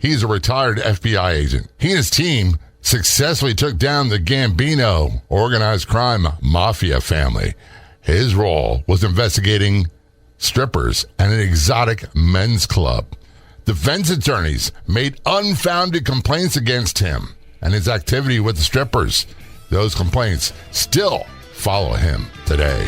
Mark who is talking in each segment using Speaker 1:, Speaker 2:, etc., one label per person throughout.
Speaker 1: He's a retired FBI agent. He and his team successfully took down the Gambino organized crime Mafia family. His role was investigating strippers and an exotic men's club. Defense attorneys made unfounded complaints against him and his activity with the strippers. Those complaints still follow him today.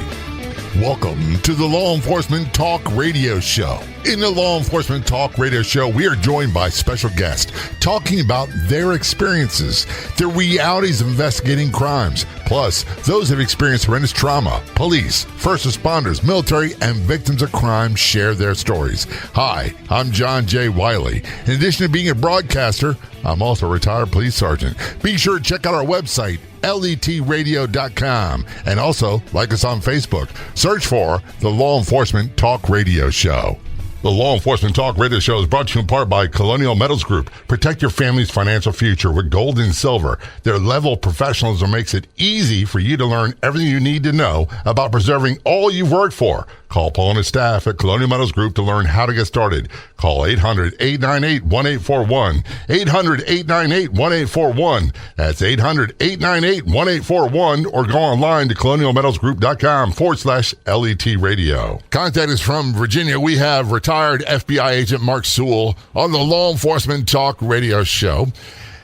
Speaker 1: Welcome to the Law Enforcement Talk Radio Show. In the Law Enforcement Talk Radio Show, we are joined by special guests talking about their experiences, the realities of investigating crimes, plus those who have experienced horrendous trauma. Police, first responders, military, and victims of crime share their stories. Hi, I'm John J. Wiley. In addition to being a broadcaster, I'm also a retired police sergeant. Be sure to check out our website, letradio.com, and also like us on Facebook. Search for the Law Enforcement Talk Radio Show. The Law Enforcement Talk Radio Show is brought to you in part by Colonial Metals Group. Protect your family's financial future with gold and silver. Their level of professionalism makes it easy for you to learn everything you need to know about preserving all you've worked for. Call Paul and his staff at Colonial Metals Group to learn how to get started. Call 800-898-1841. 800-898-1841. That's 800-898-1841, or go online to colonialmetalsgroup.com/LET radio. Contact us from Virginia. We have retired FBI agent Mark Sewell on the Law Enforcement Talk Radio Show.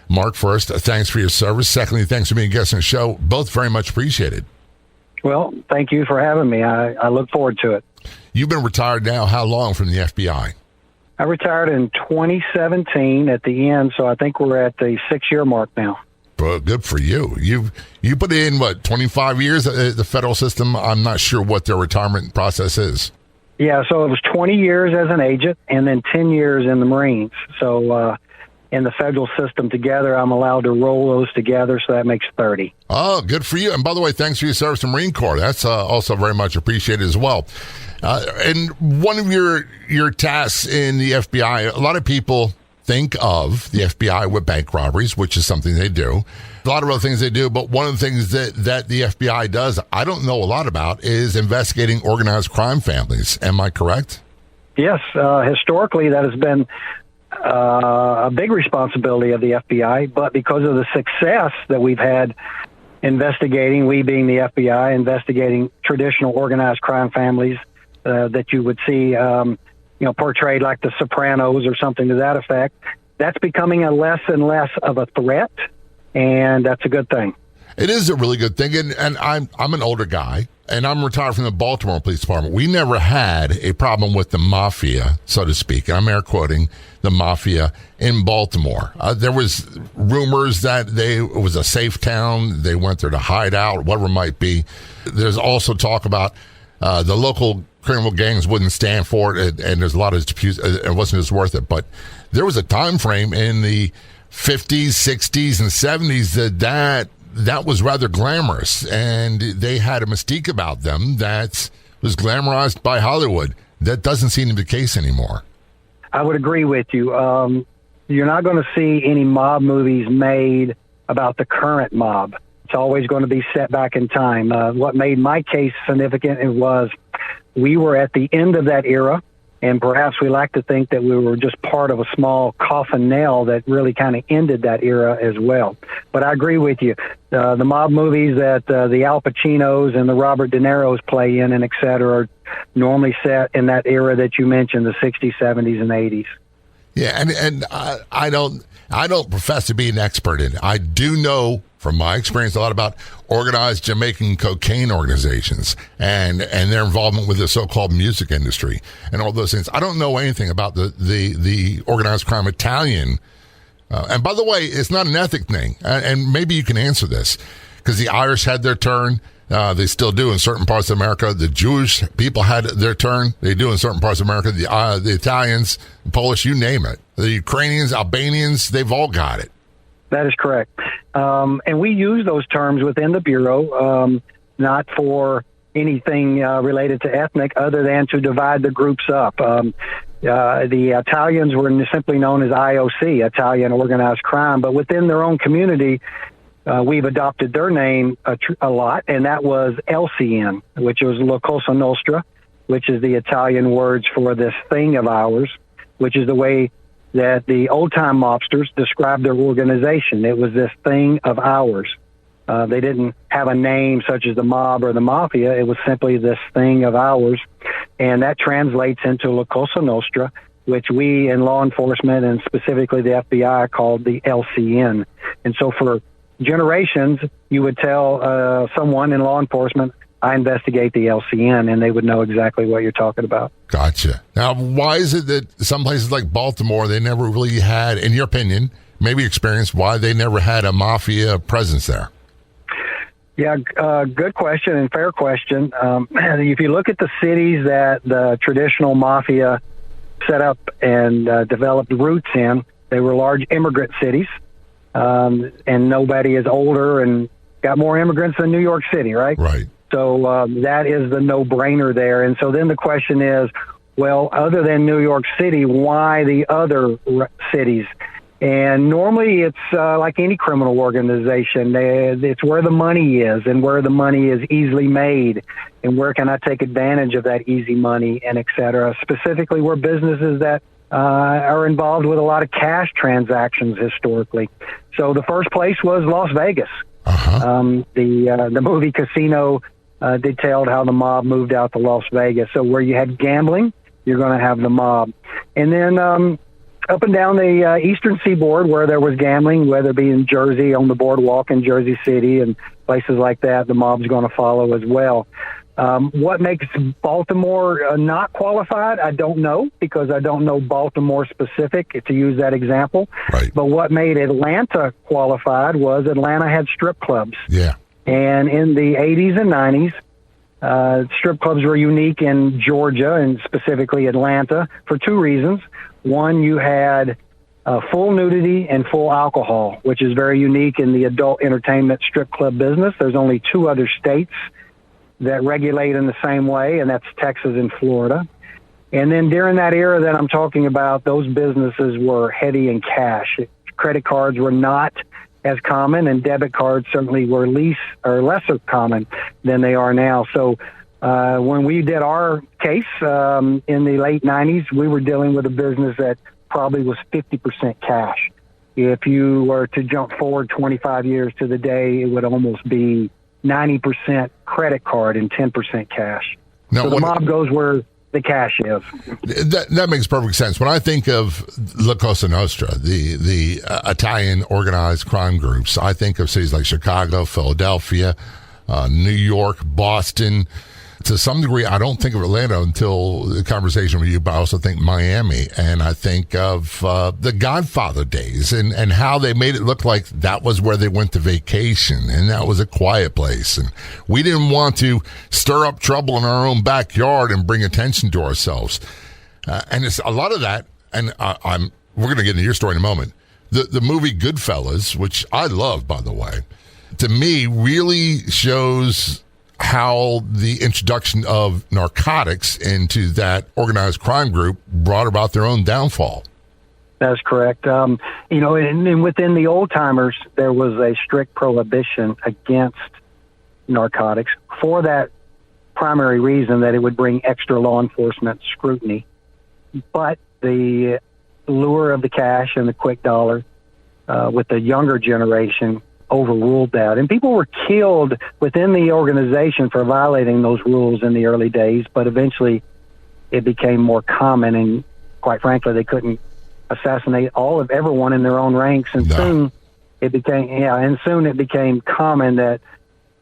Speaker 1: Mark, first, thanks for your service. Secondly, thanks for being a guest on the show. Both very much appreciated.
Speaker 2: Well, thank you for having me. I look forward to it.
Speaker 1: You've been retired now how long from the FBI?
Speaker 2: I retired in 2017 at the end, so I think we're at the 6-year mark now.
Speaker 1: Well, good for you. You put in, 25 years at the federal system? I'm not sure what their retirement process is.
Speaker 2: Yeah, so it was 20 years as an agent and then 10 years in the Marines. So in the federal system together, I'm allowed to roll those together, so that makes 30.
Speaker 1: Oh, good for you. And by the way, thanks for your service in the Marine Corps. That's also very much appreciated as well. And one of your tasks in the FBI, a lot of people think of the FBI with bank robberies, which is something they do. A lot of other things they do, but one of the things that the FBI does, I don't know a lot about, is investigating organized crime families. Am I correct?
Speaker 2: Yes. Historically, that has been a big responsibility of the FBI, but because of the success that we've had investigating, we being the FBI, investigating traditional organized crime families that you would see portrayed like the Sopranos or something to that effect, that's becoming a less and less of a threat, and that's a good thing.
Speaker 1: It is a really good thing, and I'm an older guy, and I'm retired from the Baltimore Police Department. We never had a problem with the Mafia, so to speak, and I'm air quoting the Mafia in Baltimore. There was rumors that it was a safe town. They went there to hide out, whatever it might be. There's also talk about the local criminal gangs wouldn't stand for it, and there's a lot of disputes. It wasn't just worth it, but there was a time frame in the 50s, 60s, and 70s that was rather glamorous, and they had a mystique about them that was glamorized by Hollywood. That doesn't seem to be the case anymore.
Speaker 2: I would agree with you. You're not going to see any mob movies made about the current mob. It's always going to be set back in time. What made my case significant was we were at the end of that era, and perhaps we like to think that we were just part of a small coffin nail that really kind of ended that era as well. But I agree with you. The mob movies that the Al Pacinos and the Robert De Niro's play in and et cetera are normally set in that era that you mentioned, the 60s, 70s, and 80s.
Speaker 1: Yeah, and I don't profess to be an expert in it. I do know from my experience a lot about organized Jamaican cocaine organizations and their involvement with the so-called music industry and all those things. I don't know anything about the organized crime Italian. And by the way, it's not an ethnic thing. And maybe you can answer this, because the Irish had their turn. They still do in certain parts of America. The Jewish people had their turn. They do in certain parts of America. The Italians, the Polish, you name it. The Ukrainians, Albanians, they've all got it.
Speaker 2: That is correct. And we use those terms within the Bureau, not for anything related to ethnic other than to divide the groups up. The Italians were simply known as IOC, Italian Organized Crime, but within their own community, we've adopted their name a lot, and that was LCN, which was La Cosa Nostra, which is the Italian words for this thing of ours, which is the way that the old-time mobsters described their organization. It was this thing of ours. They didn't have a name such as the mob or the mafia. It was simply this thing of ours. And that translates into La Cosa Nostra, which we in law enforcement and specifically the FBI called the LCN. And so for generations, you would tell someone in law enforcement, I investigate the LCN, and they would know exactly what you're talking about.
Speaker 1: Gotcha. Now, why is it that some places like Baltimore, they never really had, in your opinion, maybe experience, why they never had a mafia presence there?
Speaker 2: Yeah, good question and fair question. If you look at the cities that the traditional mafia set up and developed roots in, they were large immigrant cities, and nobody is older and got more immigrants than New York City, right?
Speaker 1: Right.
Speaker 2: So that is the no-brainer there. And so then the question is, well, other than New York City, why the other cities? And normally it's like any criminal organization. It's where the money is and where the money is easily made and where can I take advantage of that easy money and et cetera. Specifically, we're businesses that are involved with a lot of cash transactions historically. So the first place was Las Vegas.
Speaker 1: Uh-huh.
Speaker 2: The movie Casino detailed how the mob moved out to Las Vegas. So where you had gambling, you're going to have the mob. And then up and down the eastern seaboard where there was gambling, whether it be in Jersey, on the boardwalk in Jersey City and places like that, the mob's going to follow as well. What makes Baltimore not qualified, I don't know, because I don't know Baltimore specific to use that example.
Speaker 1: Right.
Speaker 2: But what made Atlanta qualified was Atlanta had strip clubs.
Speaker 1: Yeah.
Speaker 2: And in the 80s and 90s, strip clubs were unique in Georgia and specifically Atlanta for two reasons. One, you had full nudity and full alcohol, which is very unique in the adult entertainment strip club business. There's only two other states that regulate in the same way, and that's Texas and Florida. And then during that era that I'm talking about, those businesses were heavy in cash. Credit cards were not as common, and debit cards certainly were lesser common than they are now. So when we did our case in the late 90s, we were dealing with a business that probably was 50% cash. If you were to jump forward 25 years to the day, it would almost be 90% credit card and 10% cash.
Speaker 1: Now,
Speaker 2: so the mob goes where the cash is.
Speaker 1: That makes perfect sense. When I think of La Cosa Nostra, the Italian organized crime groups, I think of cities like Chicago, Philadelphia, New York, Boston. To some degree, I don't think of Atlanta until the conversation with you, but I also think Miami. And I think of the Godfather days and how they made it look like that was where they went to vacation and that was a quiet place. And we didn't want to stir up trouble in our own backyard and bring attention to ourselves. And it's a lot of that. And we're going to get into your story in a moment. The movie Goodfellas, which I love, by the way, to me really shows how the introduction of narcotics into that organized crime group brought about their own downfall.
Speaker 2: That's correct. And within the old timers, there was a strict prohibition against narcotics for that primary reason that it would bring extra law enforcement scrutiny. But the lure of the cash and the quick dollar with the younger generation overruled that. And people were killed within the organization for violating those rules in the early days, but eventually it became more common, and quite frankly, they couldn't assassinate everyone in their own ranks. And soon it became common that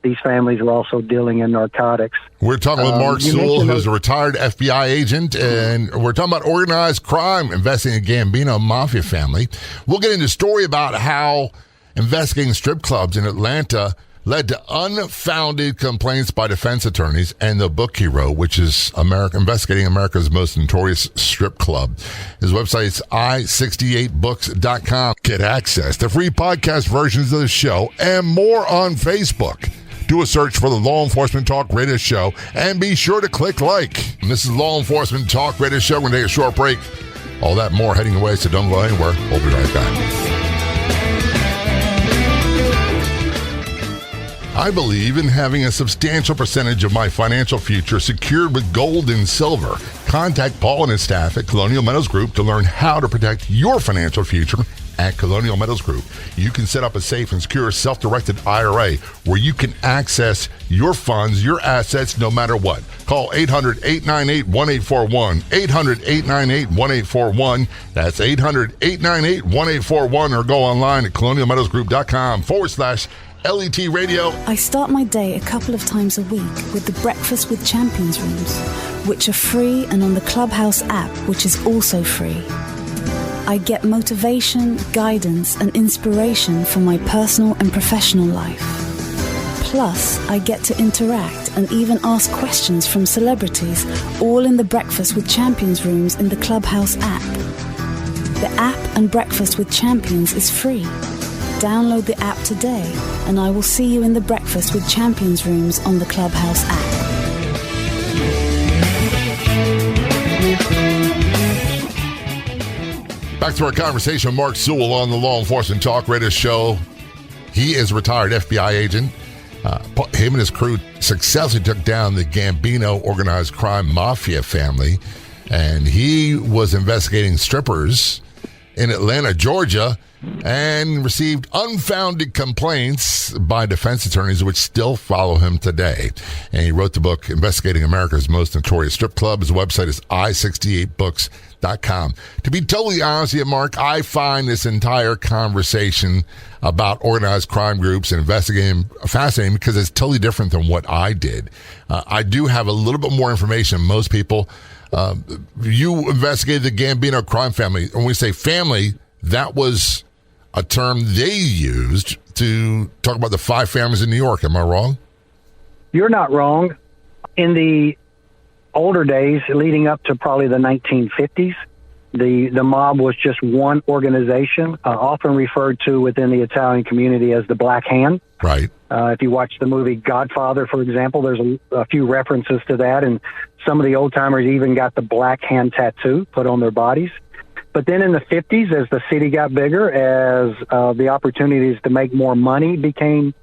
Speaker 2: these families were also dealing in narcotics.
Speaker 1: We're talking with Mark Sewell, who's a retired FBI agent, and we're talking about organized crime, investigating the Gambino Mafia family. We'll get into a story about how investigating strip clubs in Atlanta led to unfounded complaints by defense attorneys, and the book hero, which is investigating America's most notorious strip club. His website is i68books.com. Get access to free podcast versions of the show and more on Facebook. Do a search for the Law Enforcement Talk Radio Show and be sure to click like. And this is Law Enforcement Talk Radio Show. We're going to take a short break. All that more heading away, so don't go anywhere. We'll be right back. I believe in having a substantial percentage of my financial future secured with gold and silver. Contact Paul and his staff at Colonial Meadows Group to learn how to protect your financial future at Colonial Meadows Group. You can set up a safe and secure self-directed IRA where you can access your funds, your assets, no matter what. Call 800-898-1841, 800-898-1841. That's 800-898-1841, or go online at colonialmeadowsgroup.com/LET Radio.
Speaker 3: I start my day a couple of times a week with the Breakfast with Champions rooms, which are free, and on the Clubhouse app, which is also free. I get motivation, guidance, and inspiration for my personal and professional life. Plus, I get to interact and even ask questions from celebrities, all in the Breakfast with Champions rooms in the Clubhouse app. The app and Breakfast with Champions is free. Download the app today, and I will see you in the Breakfast with Champions rooms on the Clubhouse app.
Speaker 1: Back to our conversation. Mark Sewell on the Law Enforcement Talk Radio Show. He is a retired FBI agent. Him and his crew successfully took down the Gambino organized crime Mafia family, and he was investigating strippers in Atlanta, Georgia, and received unfounded complaints by defense attorneys, which still follow him today. And he wrote the book, Investigating America's Most Notorious Strip Club. His website is i68books.com. To be totally honest with you, Mark, I find this entire conversation about organized crime groups and investigating fascinating because it's totally different than what I did. I do have a little bit more information than most people. You investigated the Gambino Crime Family. When we say family, that was a term they used to talk about the 5 families in New York. Am I wrong?
Speaker 2: You're not wrong. In the older days, leading up to probably the 1950s, the mob was just one organization, often referred to within the Italian community as the Black Hand.
Speaker 1: Right.
Speaker 2: If you watch the movie Godfather, for example, there's a few references to that, and some of the old-timers even got the Black Hand tattoo put on their bodies. But then in the 50s, as the city got bigger, as the opportunities to make more money became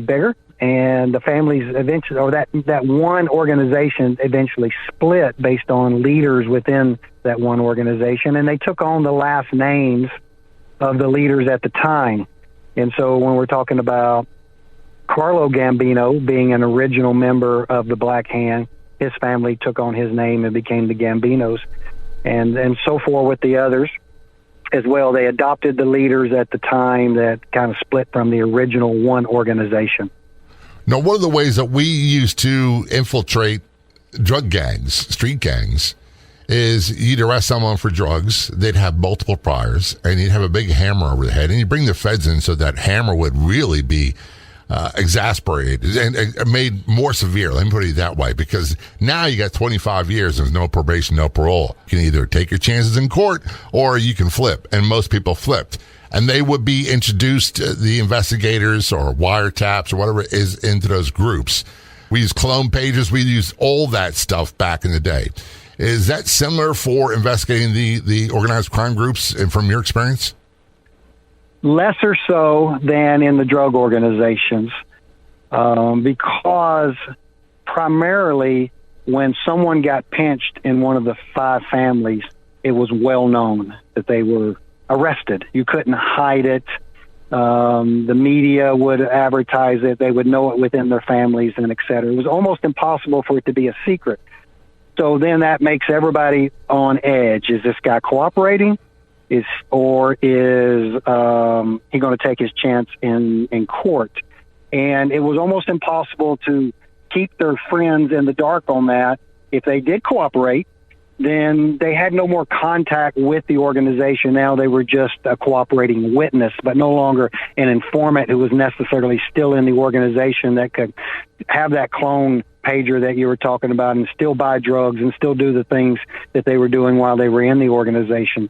Speaker 2: bigger, and the families eventually, or that one organization eventually split based on leaders within that one organization, and they took on the last names of the leaders at the time. And so when we're talking about Carlo Gambino being an original member of the Black Hand, his family took on his name and became the Gambinos. And so forth with the others as well. They adopted the leaders at the time that kind of split from the original one organization.
Speaker 1: Now, one of the ways that we used to infiltrate drug gangs, street gangs, is you'd arrest someone for drugs, they'd have multiple priors, and you'd have a big hammer over the head, and you'd bring the feds in so that hammer would really be exasperated and made more severe. Let me put it that way, because now you got 25 years. There's no probation, no parole. You can either take your chances in court or you can flip. And most people flipped. And they would be introduced, the investigators or wiretaps or whatever it is, into those groups. We use clone pages. We used all that stuff back in the day. Is that similar for investigating the organized crime groups and from your experience?
Speaker 2: Lesser so than in the drug organizations, because primarily when someone got pinched in one of the 5 families, it was well known that they were arrested. You couldn't hide it. The media would advertise it. They would know it within their families and et cetera. It was almost impossible for it to be a secret. So then that makes everybody on edge. Is this guy cooperating? Is he going to take his chance in court? And it was almost impossible to keep their friends in the dark on that. If they did cooperate, then they had no more contact with the organization. Now they were just a cooperating witness, but no longer an informant who was necessarily still in the organization that could have that clone pager that you were talking about and still buy drugs and still do the things that they were doing while they were in the organization.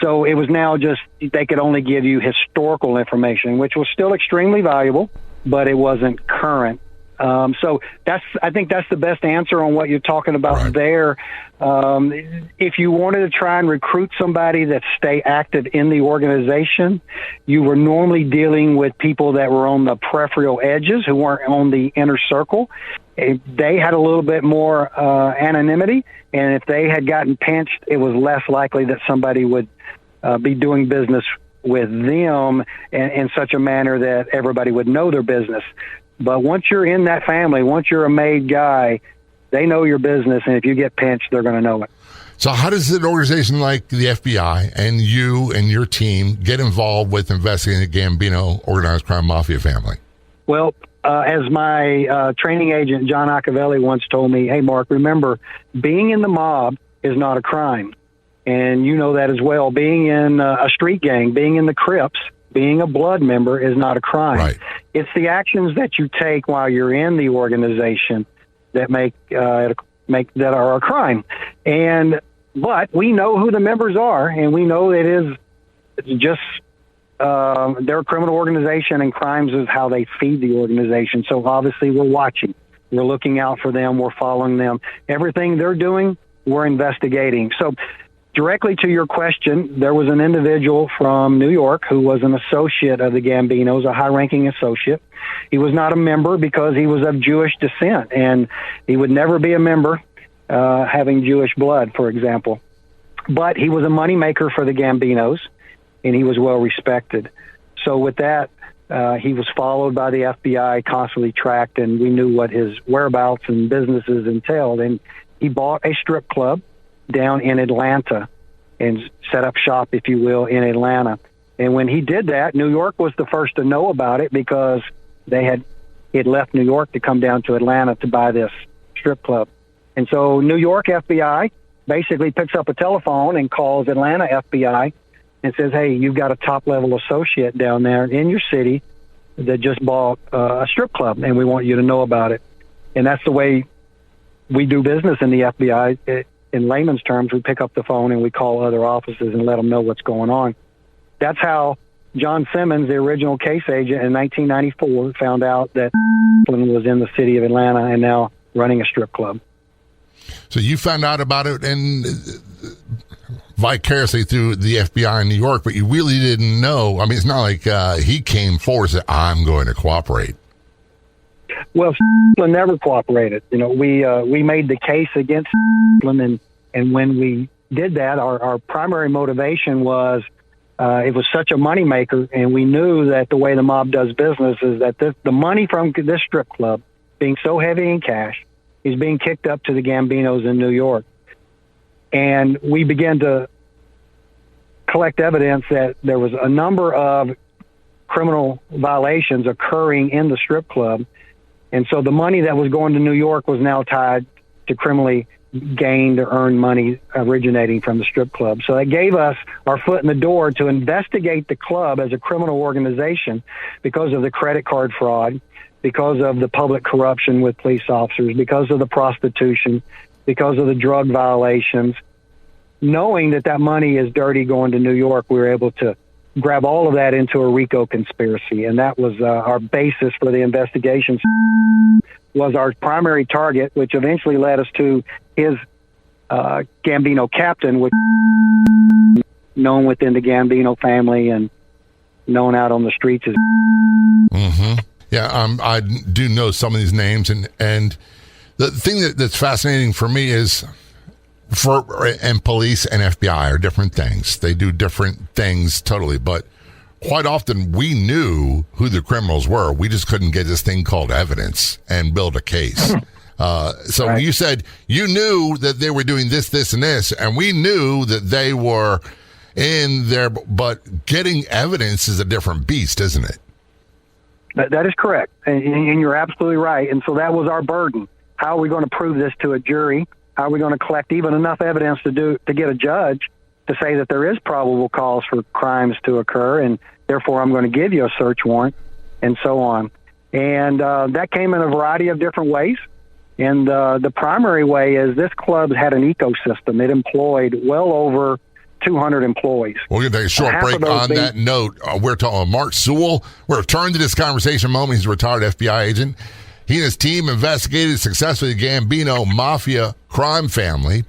Speaker 2: So it was now just, they could only give you historical information, which was still extremely valuable, but it wasn't current. So I think that's the best answer on what you're talking about there. If you wanted to try and recruit somebody that stay active in the organization, you were normally dealing with people that were on the peripheral edges who weren't on the inner circle. They had a little bit more anonymity, and if they had gotten pinched, it was less likely that somebody would be doing business with them in such a manner that everybody would know their business. But once you're in that family, once you're a made guy, they know your business, and if you get pinched, they're going to know it.
Speaker 1: So how does an organization like the FBI and you and your team get involved with investigating the Gambino organized crime mafia family?
Speaker 2: Well, as my training agent, John Accavelli, once told me, hey, Mark, remember, being in the mob is not a crime. And you know that as well. Being in a street gang, being in the Crips, being a blood member is not a crime.
Speaker 1: Right.
Speaker 2: It's the actions that you take while you're in the organization that make that are a crime. But we know who the members are, and we know it's just they're a criminal organization, and crimes is how they feed the organization. So obviously we're watching. We're looking out for them. We're following them. Everything they're doing, we're investigating. So directly to your question, there was an individual from New York who was an associate of the Gambinos, a high-ranking associate. He was not a member because he was of Jewish descent, and he would never be a member having Jewish blood, for example. But he was a moneymaker for the Gambinos, and he was well-respected. So with that, he was followed by the FBI, constantly tracked, and we knew what his whereabouts and businesses entailed. And he bought a strip club down in Atlanta and set up shop, if you will, in Atlanta. And when he did that, New York was the first to know about it because he had left New York to come down to Atlanta to buy this strip club. And so New York FBI basically picks up a telephone and calls Atlanta FBI and says, hey, you've got a top-level associate down there in your city that just bought a strip club, and we want you to know about it. And that's the way we do business in the FBI. In layman's terms, we pick up the phone and we call other offices and let them know what's going on. That's how John Simmons, the original case agent in 1994, found out that was in the city of Atlanta and now running a strip club.
Speaker 1: So you found out about it and vicariously through the FBI in New York, but you really didn't know. I mean, it's not like he came forward and said, I'm going to cooperate.
Speaker 2: Well, never cooperated. You know, we made the case against and when we did that, our primary motivation was it was such a moneymaker, and we knew that the way the mob does business is that the money from this strip club, being so heavy in cash, is being kicked up to the Gambinos in New York. And we began to collect evidence that there was a number of criminal violations occurring in the strip club. And so the money that was going to New York was now tied to criminally gained or earned money originating from the strip club. So that gave us our foot in the door to investigate the club as a criminal organization because of the credit card fraud, because of the public corruption with police officers, because of the prostitution, because of the drug violations. Knowing that money is dirty going to New York, we were able to grab all of that into a RICO conspiracy, and that was our basis for the investigation. Was our primary target, which eventually led us to his Gambino captain, which is known within the Gambino family and known out on the streets as.
Speaker 1: Mm-hmm. Yeah, I do know some of these names, and the thing that's fascinating for me is and police and FBI are different things. They do different things totally, but quite often we knew who the criminals were. We just couldn't get this thing called evidence and build a case. So right. You said you knew that they were doing this, this, and this, and we knew that they were in there, but getting evidence is a different beast, isn't it?
Speaker 2: That is correct, and you're absolutely right. And so that was our burden. How are we going to prove this to a jury? How are we going to collect even enough evidence to get a judge to say that there is probable cause for crimes to occur, and therefore I'm going to give you a search warrant, and so on. And that came in a variety of different ways. And the primary way is this club had an ecosystem. It employed well over 200 employees.
Speaker 1: We're going to take a short break on that note. We're talking Mark Sewell. We're returning to this conversation moment. He's a retired FBI agent. He and his team investigated successfully the Gambino Mafia crime family,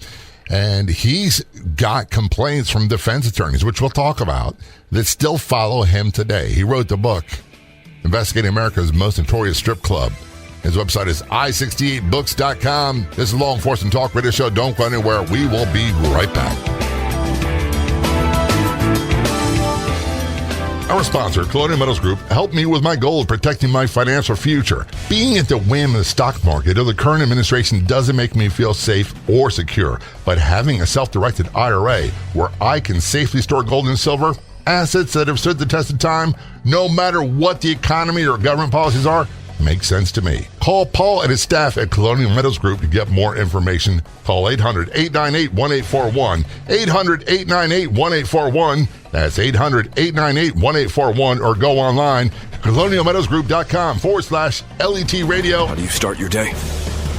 Speaker 1: and he's got complaints from defense attorneys, which we'll talk about, that still follow him today. He wrote the book, Investigating America's Most Notorious Strip Club. His website is i68books.com. This is Law Enforcement Talk Radio Show. Don't go anywhere. We will be right back. Our sponsor, Colonial Metals Group, helped me with my goal of protecting my financial future. Being at the whim of the stock market or the current administration doesn't make me feel safe or secure, but having a self-directed IRA where I can safely store gold and silver, assets that have stood the test of time, no matter what the economy or government policies are, makes sense to me. Call Paul and his staff at Colonial Metals Group to get more information. Call 800-898-1841. 800-898-1841. That's 800-898-1841. Or go online to colonialmetalsgroup.com/LET radio.
Speaker 4: How do you start your day?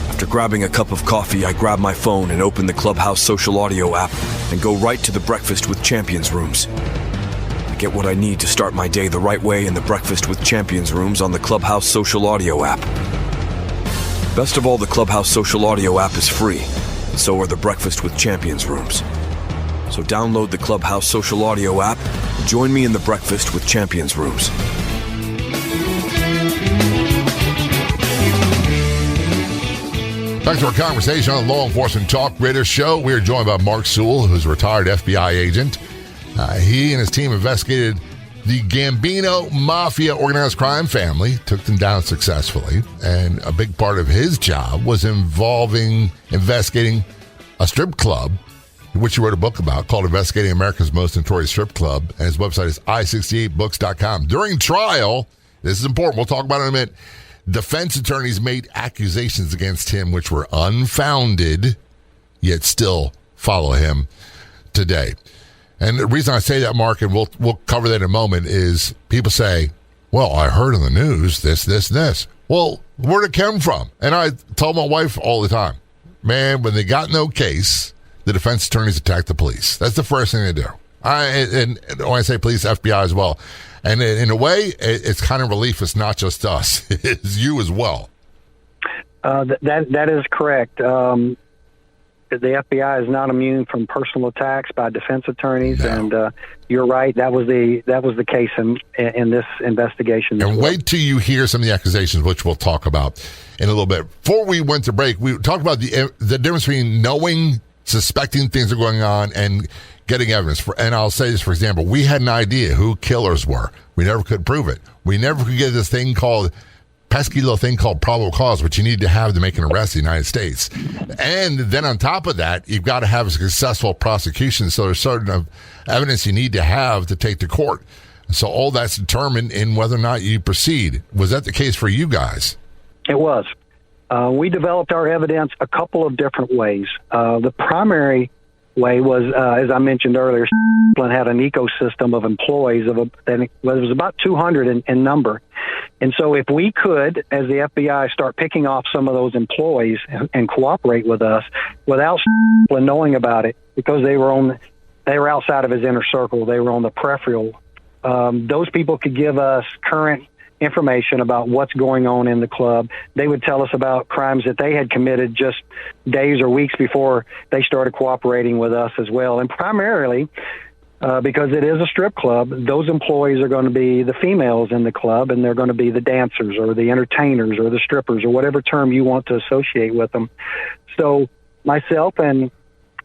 Speaker 4: After grabbing a cup of coffee, I grab my phone and open the Clubhouse social audio app and go right to the Breakfast with Champions rooms. Get what I need to start my day the right way in the Breakfast with Champions rooms on the Clubhouse social audio app. Best of all, the Clubhouse social audio app is free, and so are the Breakfast with Champions rooms. So download the Clubhouse social audio app and join me in the Breakfast with Champions rooms.
Speaker 1: Back to our conversation on the Law Enforcement Talk Radio Show. We are joined by Mark Sewell, who's a retired FBI agent. He and his team investigated the Gambino Mafia organized crime family, took them down successfully, and a big part of his job was investigating a strip club, which he wrote a book about called Investigating America's Most Notorious Strip Club, and his website is i68books.com. During trial, this is important, we'll talk about it in a minute, defense attorneys made accusations against him which were unfounded, yet still follow him today. And the reason I say that, Mark, and we'll cover that in a moment, is people say, well, I heard on the news this. Well, where'd it come from? And I tell my wife all the time, man, when they got no case, the defense attorneys attack the police. That's the first thing they do. And when I say police, FBI as well. And in a way, it's kind of relief. It's not just us. It's you as well.
Speaker 2: That is correct. The FBI is not immune from personal attacks by defense attorneys, and you're right. That was the case in this investigation.
Speaker 1: And wait till you hear some of the accusations, which we'll talk about in a little bit. Before we went to break, we talked about the difference between knowing, suspecting things are going on, and getting evidence. And I'll say this, for example, we had an idea who killers were. We never could prove it. We never could get this pesky little thing called probable cause, which you need to have to make an arrest in the United States. And then on top of that, you've got to have a successful prosecution. So there's certain evidence you need to have to take to court. So all that's determined in whether or not you proceed. Was that the case for you guys?
Speaker 2: It was. We developed our evidence a couple of different ways. The primary way was, as I mentioned earlier, had an ecosystem of employees and it was about 200 in number. And so if we could, as the FBI, start picking off some of those employees and cooperate with us without knowing about it, because they were outside of his inner circle, they were on the peripheral, those people could give us current information about what's going on in the club. They would tell us about crimes that they had committed just days or weeks before they started cooperating with us as well. And primarily, because it is a strip club, those employees are going to be the females in the club, and they're going to be the dancers or the entertainers or the strippers or whatever term you want to associate with them. So myself and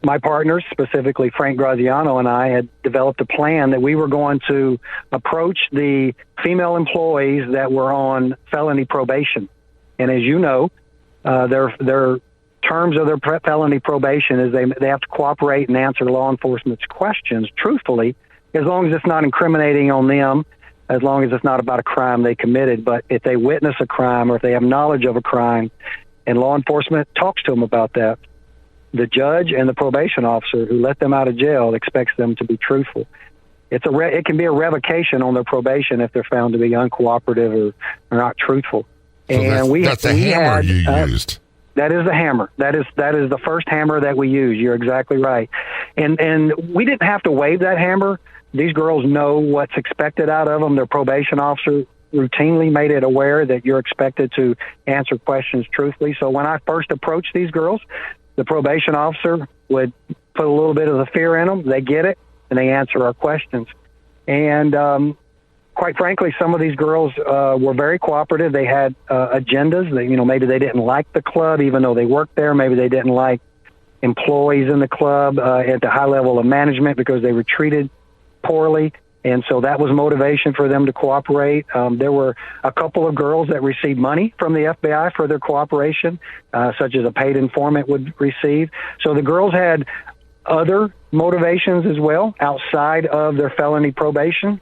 Speaker 2: my partners, specifically Frank Graziano and I, had developed a plan that we were going to approach the female employees that were on felony probation. And as you know, their terms of their felony probation is they have to cooperate and answer law enforcement's questions truthfully, as long as it's not incriminating on them, as long as it's not about a crime they committed. But if they witness a crime or if they have knowledge of a crime and law enforcement talks to them about that, the judge and the probation officer who let them out of jail expects them to be truthful. It can be a revocation on their probation if they're found to be uncooperative or not truthful.
Speaker 1: So and that's the hammer you used.
Speaker 2: That is the hammer. That is the first hammer that we use. You're exactly right. And we didn't have to wave that hammer. These girls know what's expected out of them. Their probation officer routinely made it aware that you're expected to answer questions truthfully. So when I first approached these girls, the probation officer would put a little bit of the fear in them. They get it, and they answer our questions. And quite frankly, some of these girls were very cooperative. They had agendas. Maybe they didn't like the club, even though they worked there. Maybe they didn't like employees in the club at the high level of management because they were treated poorly. And so that was motivation for them to cooperate. There were a couple of girls that received money from the FBI for their cooperation, such as a paid informant would receive. So the girls had other motivations as well outside of their felony probation,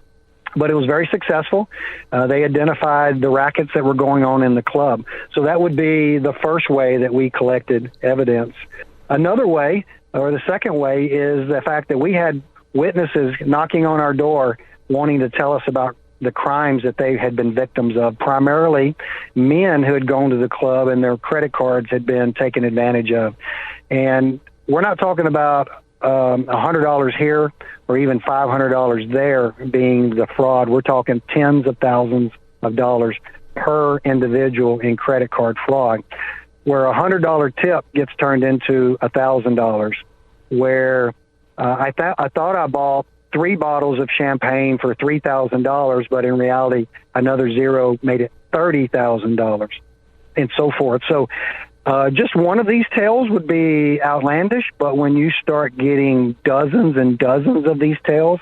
Speaker 2: but it was very successful. They identified the rackets that were going on in the club. So that would be the first way that we collected evidence. Another way, or the second way, is the fact that we had witnesses knocking on our door wanting to tell us about the crimes that they had been victims of, primarily men who had gone to the club and their credit cards had been taken advantage of. And we're not talking about $100 here or even $500 there being the fraud. We're talking tens of thousands of dollars per individual in credit card fraud, where a $100 tip gets turned into $1,000, where I thought I bought 3 bottles of champagne for $3,000, but in reality, another zero made it $30,000, and so forth. So just one of these tales would be outlandish, but when you start getting dozens and dozens of these tales,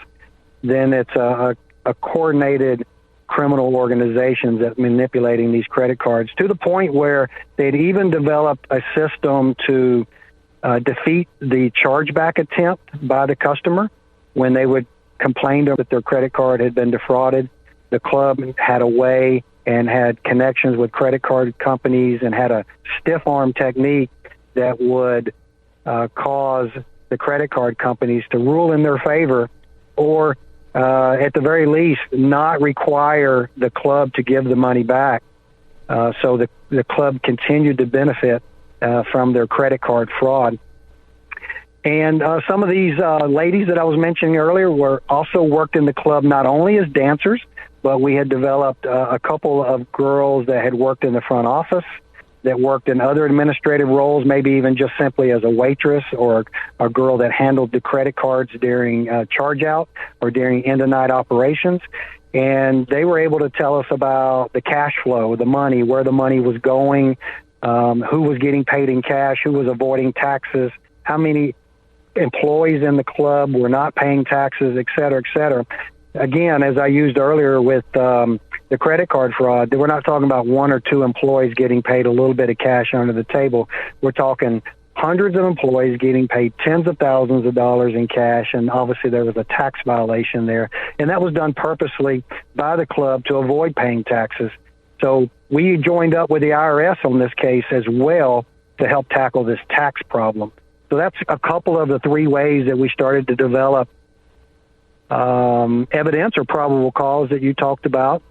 Speaker 2: then it's a coordinated criminal organizations that manipulating these credit cards to the point where they'd even developed a system to defeat the chargeback attempt by the customer when they would complain that their credit card had been defrauded. The club had a way and had connections with credit card companies and had a stiff-arm technique that would cause the credit card companies to rule in their favor or, at the very least, not require the club to give the money back. So the club continued to benefit from their credit card fraud. And some of these ladies that I was mentioning earlier were also worked in the club not only as dancers, but we had developed a couple of girls that had worked in the front office, that worked in other administrative roles, maybe even just simply as a waitress or a girl that handled the credit cards during charge out or during end-of-night operations. And they were able to tell us about the cash flow, the money, where the money was going, who was getting paid in cash, who was avoiding taxes, how many employees in the club were not paying taxes, et cetera, et cetera. Again, as I used earlier with the credit card fraud, we're not talking about 1 or 2 employees getting paid a little bit of cash under the table. We're talking hundreds of employees getting paid tens of thousands of dollars in cash, and obviously there was a tax violation there. And that was done purposely by the club to avoid paying taxes. So we joined up with the IRS on this case as well to help tackle this tax problem. So that's a couple of the 3 ways that we started to develop evidence or probable cause that you talked about.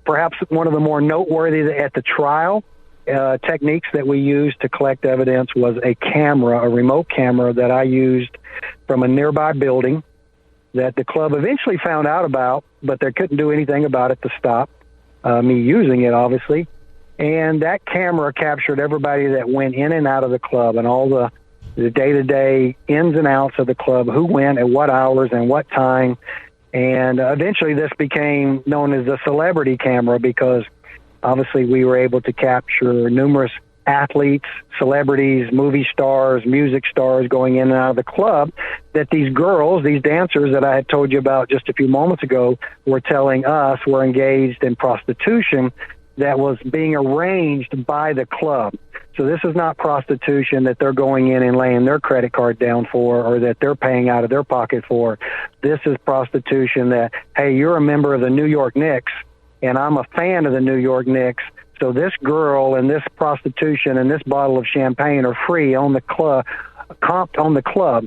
Speaker 2: Perhaps one of the more noteworthy at the trial techniques that we used to collect evidence was a camera, a remote camera that I used from a nearby building that the club eventually found out about, but they couldn't do anything about it to stop me using it, obviously. And that camera captured everybody that went in and out of the club and all the day-to-day ins and outs of the club, who went at what hours and what time. And eventually this became known as the celebrity camera because obviously we were able to capture numerous athletes, celebrities, movie stars, music stars going in and out of the club that these girls, these dancers that I had told you about just a few moments ago, were telling us were engaged in prostitution that was being arranged by the club. So this is not prostitution that they're going in and laying their credit card down for or that they're paying out of their pocket for. This is prostitution that, hey, you're a member of the New York Knicks, and I'm a fan of the New York Knicks, so this girl and this prostitution and this bottle of champagne are free on the club, comped on the club.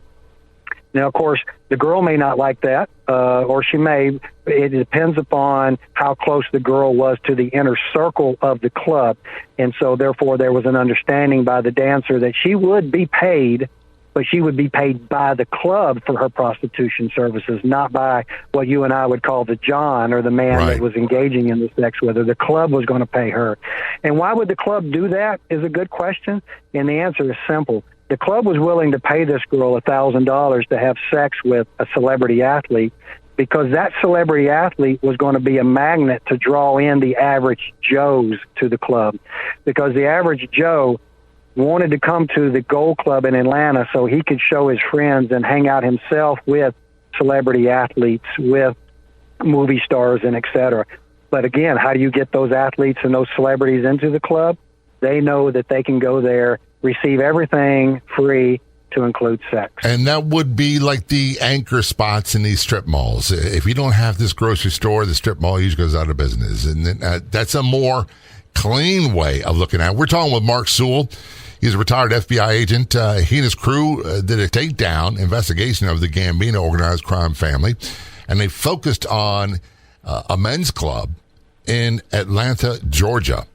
Speaker 2: Now, of course, the girl may not like that, or she may. It depends upon how close the girl was to the inner circle of the club. And so, therefore, there was an understanding by the dancer that she would be paid but she would be paid by the club for her prostitution services, not by what you and I would call the John or the man
Speaker 1: Right.
Speaker 2: that was engaging in the sex with her. The club was going to pay her. And why would the club do that is a good question, and the answer is simple. The club was willing to pay this girl $1,000 to have sex with a celebrity athlete because that celebrity athlete was going to be a magnet to draw in the average Joes to the club, because the average Joe wanted to come to the Gold Club in Atlanta so he could show his friends and hang out himself with celebrity athletes, with movie stars, and et cetera. But again, how do you get those athletes and those celebrities into the club? They know that they can go there, receive everything free, to include sex.
Speaker 1: And that would be like the anchor spots in these strip malls. If you don't have this grocery store, the strip mall usually goes out of business. And that's a more clean way of looking at it. We're talking with Mark Sewell. He's a retired FBI agent. He and his crew did a takedown investigation of the Gambino organized crime family, and they focused on a men's club in Atlanta, Georgia.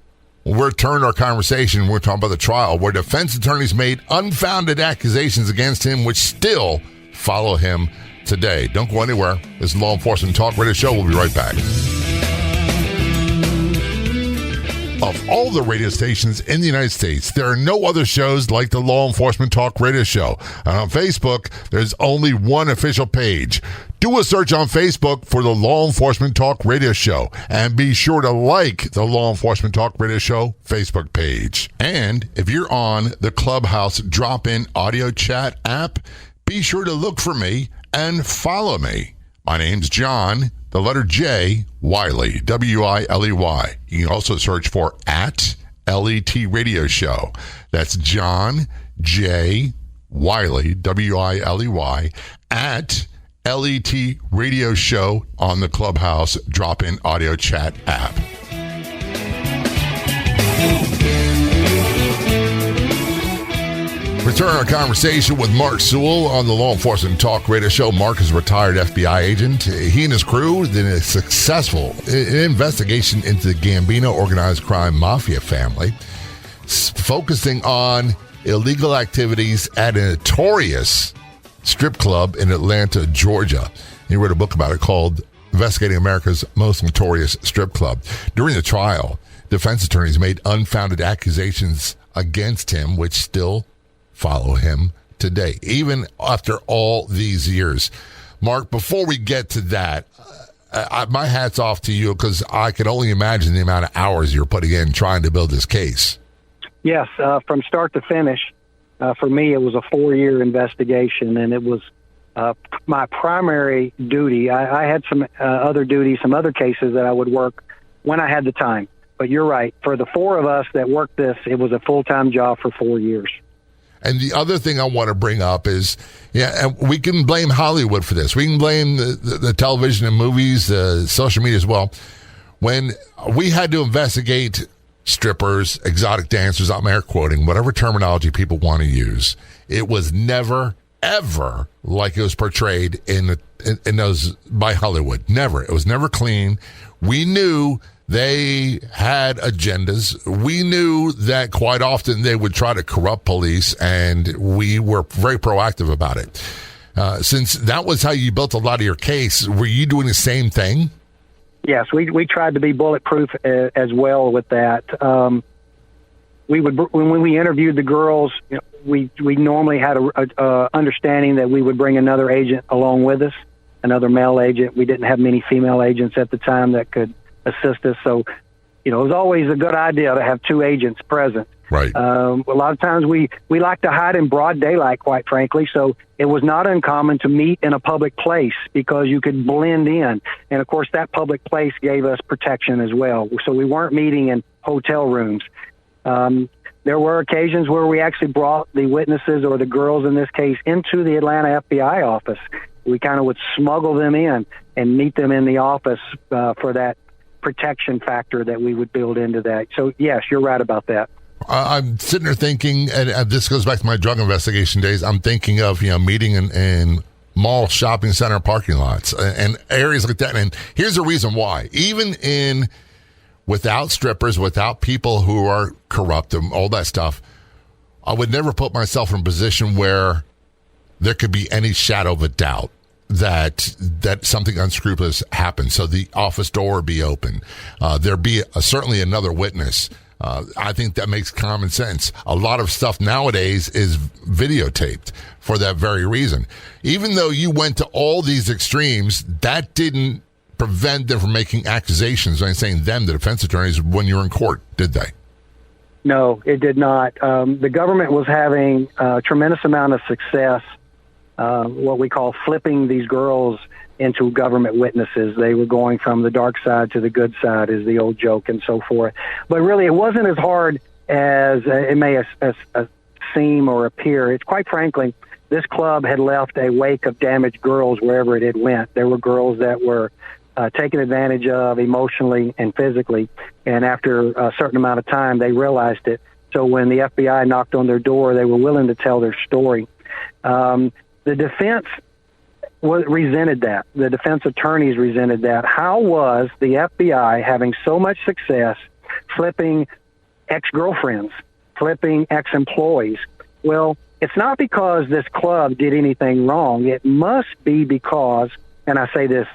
Speaker 1: We're turning our conversation. We're talking about the trial where defense attorneys made unfounded accusations against him, which still follow him today. Don't go anywhere. This is Law Enforcement Talk Radio Show. We'll be right back. Of all the radio stations in the United States, there are no other shows like the Law Enforcement Talk Radio Show. And on Facebook, there's only one official page. Do a search on Facebook for the Law Enforcement Talk Radio Show. And be sure to like the Law Enforcement Talk Radio Show Facebook page. And if you're on the Clubhouse drop-in audio chat app, be sure to look for me and follow me. My name's John, the letter J, Wiley, W-I-L-E-Y. You can also search for @LET Radio Show. That's John J. Wiley, W-I-L-E-Y, @LET Radio Show on the Clubhouse drop-in audio chat app. Return our conversation with Mark Sewell on the Law Enforcement Talk Radio Show. Mark is a retired FBI agent. He and his crew did a successful investigation into the Gambino organized crime Mafia family, focusing on illegal activities at a notorious strip club in Atlanta, Georgia. He wrote a book about it called Investigating America's Most Notorious Strip Club. During the trial, defense attorneys made unfounded accusations against him, which still follow him today, even after all these years. Mark, before we get to that, my hat's off to you, because I can only imagine the amount of hours you're putting in trying to build this case.
Speaker 2: Yes, from start to finish, for me, it was a 4-year investigation, and it was my primary duty. I had some other duties, some other cases that I would work when I had the time. But you're right. For the 4 of us that worked this, it was a full-time job for 4 years.
Speaker 1: And the other thing I want to bring up is, and we can blame Hollywood for this. We can blame the television and movies, social media as well. When we had to investigate strippers, exotic dancers, I'm air quoting, whatever terminology people want to use, it was never, ever like it was portrayed in those by Hollywood. Never. It was never clean. We knew they had agendas. We knew that quite often they would try to corrupt police, and we were very proactive about it. Since that was how you built a lot of your case, were you doing the same thing?
Speaker 2: Yes, we tried to be bulletproof as well with that. We would, when we interviewed the girls, we normally had a understanding that we would bring another agent along with us, another male agent. We didn't have many female agents at the time that could assist us. So, it was always a good idea to have 2 agents present.
Speaker 1: Right.
Speaker 2: A lot of times we like to hide in broad daylight, quite frankly. So it was not uncommon to meet in a public place because you could blend in. And of course, that public place gave us protection as well. So we weren't meeting in hotel rooms. There were occasions where we actually brought the witnesses, or the girls in this case, into the Atlanta FBI office. We kind of would smuggle them in and meet them in the office for that protection factor that we would build into that. So yes, you're right about that.
Speaker 1: I'm sitting there thinking, and this goes back to my drug investigation days, I'm thinking of, meeting in mall, shopping center, parking lots, and areas like that. And here's the reason why. Even without strippers, without people who are corrupt and all that stuff, I would never put myself in a position where there could be any shadow of a doubt that something unscrupulous happened. So the office door would be open. There'd be certainly another witness. I think that makes common sense. A lot of stuff nowadays is videotaped for that very reason. Even though you went to all these extremes, that didn't prevent them from making accusations. I'm saying them, the defense attorneys, when you were in court, did they?
Speaker 2: No, it did not. The government was having a tremendous amount of success, what we call flipping these girls into government witnesses. They were going from the dark side to the good side, is the old joke, and so forth. But really, it wasn't as hard as it may seem or appear. It's quite frankly, this club had left a wake of damaged girls wherever it had went. There were girls that were taken advantage of emotionally and physically, and after a certain amount of time, they realized it. So when the FBI knocked on their door, they were willing to tell their story. The defense resented that. The defense attorneys resented that. How was the FBI having so much success flipping ex-girlfriends, flipping ex-employees? Well, it's not because this club did anything wrong. It must be because, and I say this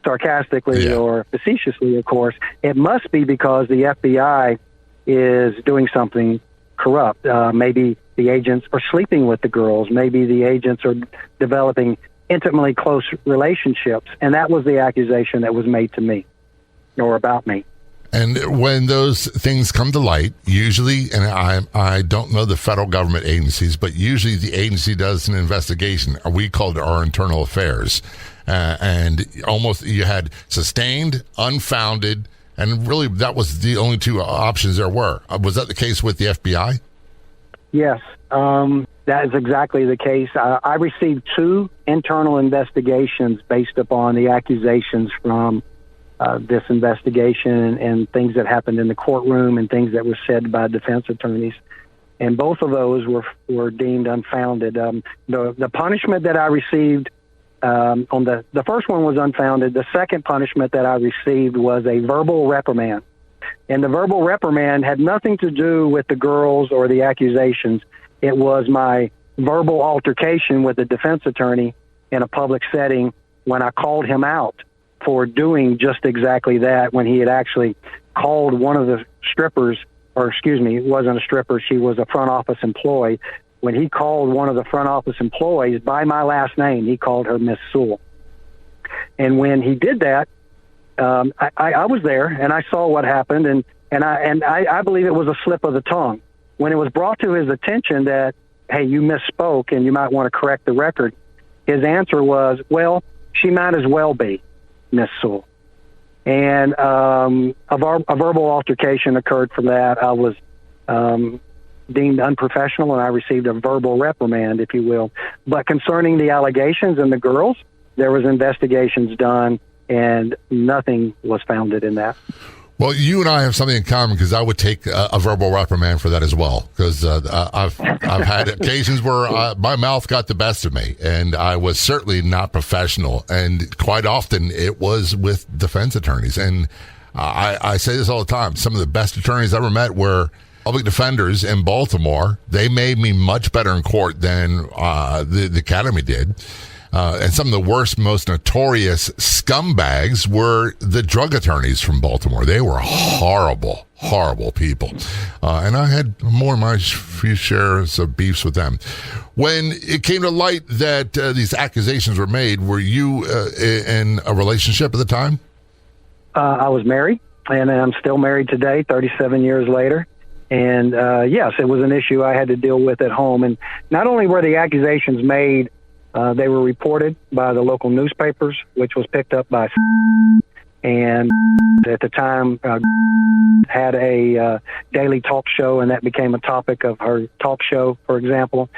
Speaker 2: sarcastically or facetiously, of course, it must be because the FBI is doing something corrupt. Maybe the agents are sleeping with the girls. Maybe the agents are developing intimately close relationships. And that was the accusation that was made to me or about me.
Speaker 1: And when those things come to light, usually, and I don't know the federal government agencies, but usually the agency does an investigation. We call it our internal affairs. And almost you had sustained, unfounded, and really that was the only two options there were. Was that the case with the FBI?
Speaker 2: Yes, that is exactly the case. I received 2 internal investigations based upon the accusations from this investigation and things that happened in the courtroom and things that were said by defense attorneys. And both of those were deemed unfounded. The punishment that I received on the first one was unfounded. The second punishment that I received was a verbal reprimand. And the verbal reprimand had nothing to do with the girls or the accusations. It was my verbal altercation with the defense attorney in a public setting when I called him out for doing just exactly that, when he had actually called one of the strippers, or excuse me, it wasn't a stripper, she was a front office employee. When he called one of the front office employees by my last name, he called her Miss Sewell. And when he did that, I was there and I saw what happened, and I believe it was a slip of the tongue. When it was brought to his attention that, hey, you misspoke and you might want to correct the record, his answer was, well, she might as well be Miss Sewell. And a verbal altercation occurred from that. I was deemed unprofessional, and I received a verbal reprimand, if you will. But concerning the allegations and the girls, there was investigations done, and nothing was founded in that.
Speaker 1: Well, you and I have something in common, because I would take a verbal reprimand for that as well, because I've had occasions where my mouth got the best of me, and I was certainly not professional, and quite often it was with defense attorneys. And I say this all the time. Some of the best attorneys I ever met were public defenders in Baltimore. They made me much better in court than the academy did. And some of the worst, most notorious scumbags were the drug attorneys from Baltimore. They were horrible, horrible people. And I had more than my few shares of beefs with them. When it came to light that these accusations were made, were you in a relationship at the time?
Speaker 2: I was married, and I'm still married today, 37 years later. And yes, it was an issue I had to deal with at home. And not only were the accusations made, they were reported by the local newspapers, which was picked up by, and at the time had a daily talk show, and that became a topic of her talk show, for example,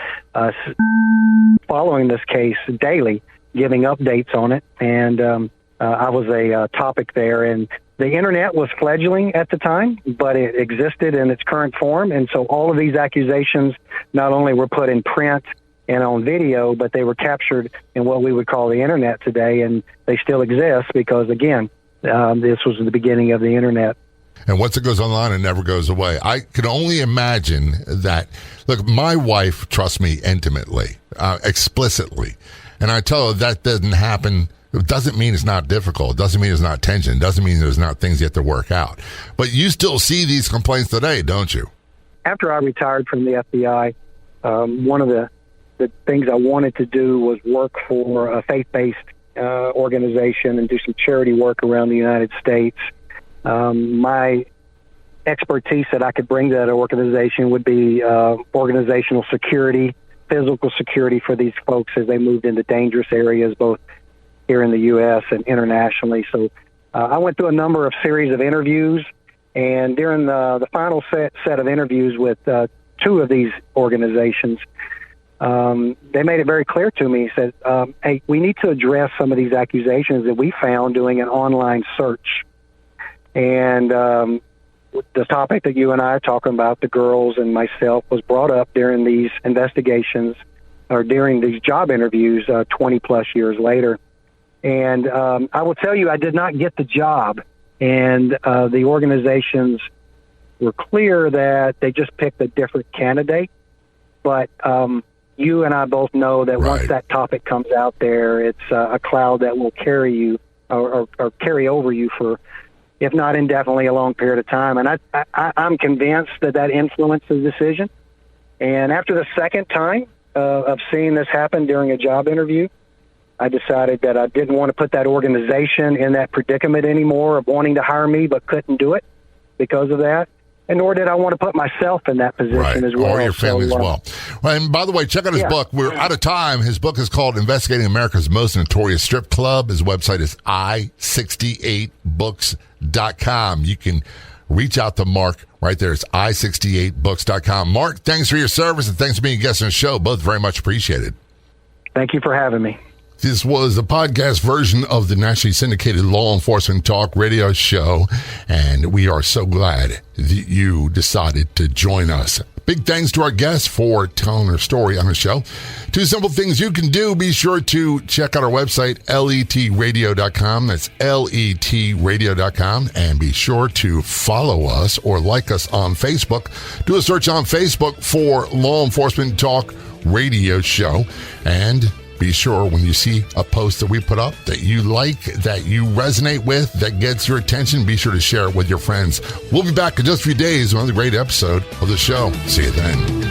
Speaker 2: following this case daily, giving updates on it. And I was a topic there, and the internet was fledgling at the time, but it existed in its current form. And so all of these accusations not only were put in print and on video, but they were captured in what we would call the internet today, and they still exist because, again, this was the beginning of the internet.
Speaker 1: And once it goes online, it never goes away. I can only imagine that. Look, my wife trusts me intimately, explicitly. And I tell her that doesn't happen. It doesn't mean it's not difficult. It doesn't mean there's not tension. It doesn't mean there's not things you have to work out. But you still see these complaints today, don't you?
Speaker 2: After I retired from the FBI, one of the things I wanted to do was work for a faith-based organization and do some charity work around the United States. My expertise that I could bring to that organization would be organizational security, physical security for these folks as they moved into dangerous areas, both here in the U.S. and internationally. So I went through a number of series of interviews, and during the final set of interviews with two of these organizations, they made it very clear to me, said, hey, we need to address some of these accusations that we found doing an online search. And the topic that you and I are talking about, the girls and myself, was brought up during these investigations or during these job interviews 20-plus years later. And I will tell you, I did not get the job. And the organizations were clear that they just picked a different candidate. But you and I both know that once that topic comes out there, it's a cloud that will carry you or carry over you for, if not indefinitely, a long period of time. And I'm convinced that influenced the decision. And after the second time of seeing this happen during a job interview, I decided that I didn't want to put that organization in that predicament anymore of wanting to hire me but couldn't do it because of that. And nor did I want to put myself in that position as well.
Speaker 1: Or your family as well. And by the way, check out his book. We're out of time. His book is called Investigating America's Most Notorious Strip Club. His website is i68books.com. You can reach out to Mark right there. It's i68books.com. Mark, thanks for your service and thanks for being a guest on the show. Both very much appreciated.
Speaker 2: Thank you for having me.
Speaker 1: This was a podcast version of the nationally syndicated Law Enforcement Talk radio show, and we are so glad that you decided to join us. Big thanks to our guests for telling their story on the show. Two simple things you can do. Be sure to check out our website, letradio.com. That's letradio.com. And be sure to follow us or like us on Facebook. Do a search on Facebook for Law Enforcement Talk radio show. And be sure when you see a post that we put up that you like, that you resonate with, that gets your attention, be sure to share it with your friends. We'll be back in just a few days with another great episode of the show. See you then.